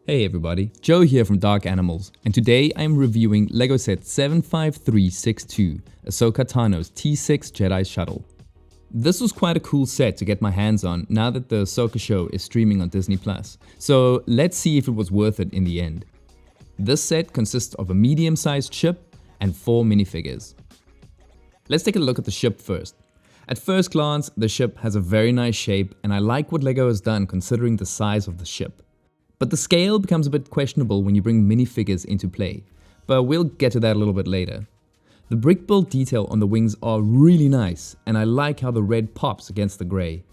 Hey everybody, Joe here from Dark Animals, and today I am reviewing LEGO set 75362, Ashoka Tano's T-6 Jedi Shuttle. This was quite a cool set to get my hands on now that the Ahsoka show is streaming on Disney+, so let's see if it was worth it in the end. This set consists of a medium-sized ship and 4 minifigures. Let's take a look at the ship first. At first glance, the ship has a very nice shape, and I like what LEGO has done considering the size of the ship. But the scale becomes a bit questionable when you bring minifigures into play, but we'll get to that a little bit later. The brick build detail on the wings are really nice, and I like how the red pops against the grey.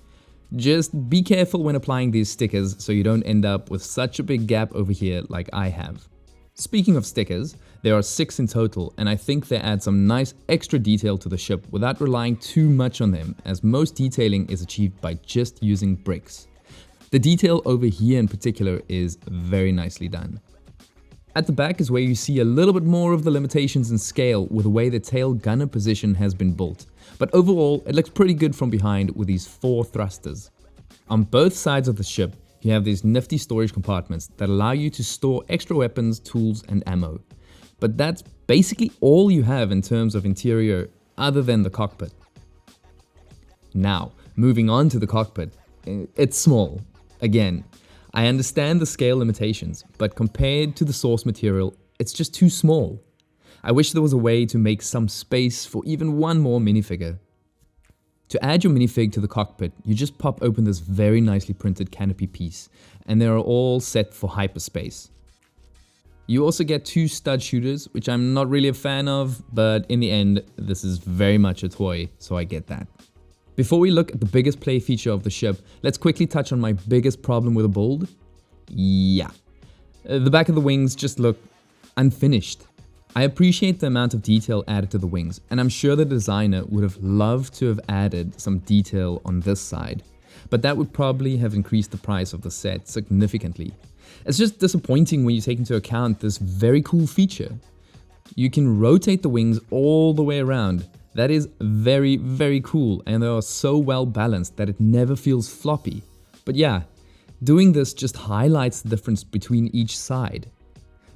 Just be careful when applying these stickers so you don't end up with such a big gap over here like I have. Speaking of stickers, there are 6 in total, and I think they add some nice extra detail to the ship without relying too much on them, as most detailing is achieved by just using bricks. The detail over here in particular is very nicely done. At the back is where you see a little bit more of the limitations in scale with the way the tail gunner position has been built, but overall it looks pretty good from behind with these 4 thrusters. On both sides of the ship, you have these nifty storage compartments that allow you to store extra weapons, tools and ammo. But that's basically all you have in terms of interior other than the cockpit. Now, moving on to the cockpit, it's small. Again, I understand the scale limitations, but compared to the source material, it's just too small. I wish there was a way to make some space for even one more minifigure. To add your minifig to the cockpit, you just pop open this very nicely printed Canopy piece, and they are all set for hyperspace. You also get 2 stud shooters, which I'm not really a fan of, but in the end, this is very much a toy, so I get that. Before we look at the biggest play feature of the ship, let's quickly touch on my biggest problem with the build. The back of the wings just look unfinished. I appreciate the amount of detail added to the wings, and I'm sure the designer would have loved to have added some detail on this side, but that would probably have increased the price of the set significantly. It's just disappointing when you take into account this very cool feature. You can rotate the wings all the way around. That is very, very cool, and they are so well balanced that it never feels floppy. But yeah, doing this just highlights the difference between each side.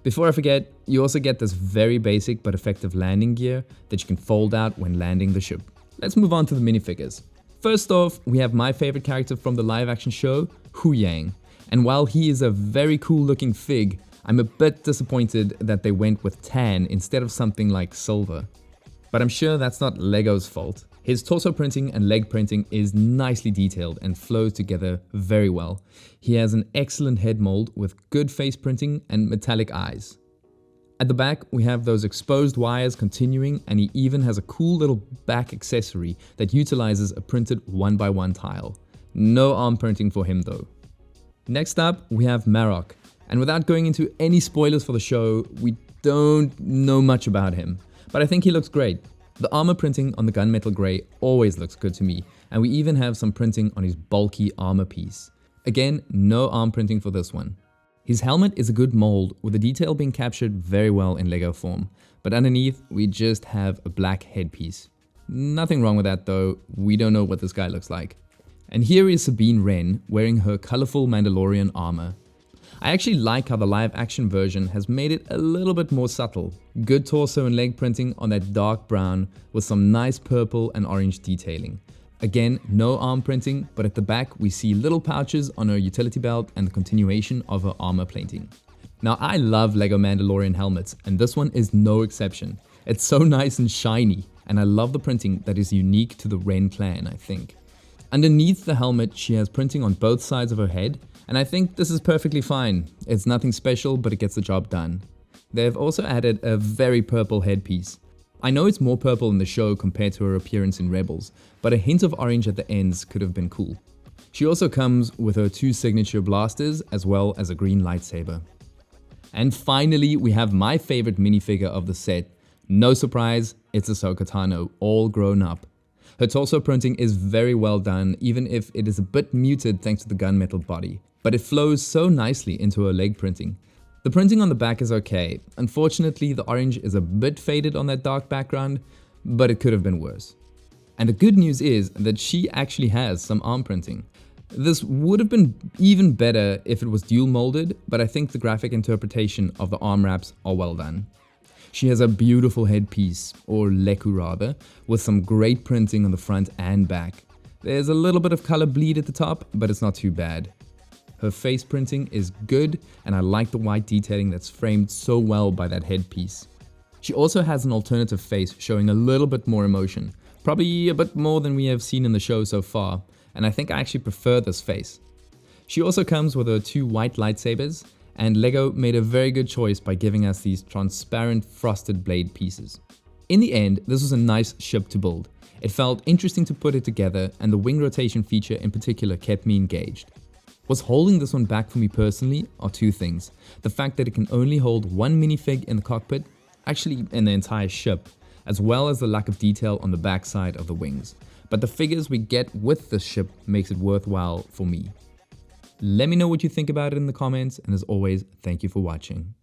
Before I forget, you also get this very basic but effective landing gear that you can fold out when landing the ship. Let's move on to the minifigures. First off, we have my favorite character from the live action show, Hu Yang. And while he is a very cool looking fig, I'm a bit disappointed that they went with tan instead of something like silver. But I'm sure that's not LEGO's fault. His torso printing and leg printing is nicely detailed and flows together very well. He has an excellent head mold with good face printing and metallic eyes. At the back, we have those exposed wires continuing, and he even has a cool little back accessory that utilizes a printed 1x1 tile. No arm printing for him though. Next up, we have Marok. And without going into any spoilers for the show, we don't know much about him. But I think he looks great. The armor printing on the gunmetal grey always looks good to me, and we even have some printing on his bulky armor piece. Again, no arm printing for this one. His helmet is a good mold, with the detail being captured very well in LEGO form, but underneath we just have a black headpiece. Nothing wrong with that though, we don't know what this guy looks like. And here is Sabine Wren wearing her colourful Mandalorian armor. I actually like how the live action version has made it a little bit more subtle. Good torso and leg printing on that dark brown with some nice purple and orange detailing. Again, no arm printing, but at the back we see little pouches on her utility belt and the continuation of her armor plating. Now I love LEGO Mandalorian helmets, and this one is no exception. It's so nice and shiny, and I love the printing that is unique to the Wren clan, I think. Underneath the helmet she has printing on both sides of her head, and I think this is perfectly fine. It's nothing special, but it gets the job done. They have also added a very purple headpiece. I know it's more purple in the show compared to her appearance in Rebels, but a hint of orange at the ends could have been cool. She also comes with her 2 signature blasters as well as a green lightsaber. And finally, we have my favorite minifigure of the set. No surprise, it's Ashoka Tano, all grown up. Her torso printing is very well done, even if it is a bit muted thanks to the gunmetal body, but it flows so nicely into her leg printing. The printing on the back is okay. Unfortunately, the orange is a bit faded on that dark background, but it could have been worse. And the good news is that she actually has some arm printing. This would have been even better if it was dual molded, but I think the graphic interpretation of the arm wraps are well done. She has a beautiful headpiece, or leku rather, with some great printing on the front and back. There's a little bit of color bleed at the top, but it's not too bad. Her face printing is good, and I like the white detailing that's framed so well by that headpiece. She also has an alternative face showing a little bit more emotion, probably a bit more than we have seen in the show so far, and I think I actually prefer this face. She also comes with her 2 white lightsabers, and LEGO made a very good choice by giving us these transparent frosted blade pieces. In the end, this was a nice ship to build. It felt interesting to put it together, and the wing rotation feature in particular kept me engaged. What's holding this one back for me personally are 2 things. The fact that it can only hold 1 minifig in the cockpit, actually in the entire ship, as well as the lack of detail on the backside of the wings. But the figures we get with this ship makes it worthwhile for me. Let me know what you think about it in the comments, and as always, thank you for watching.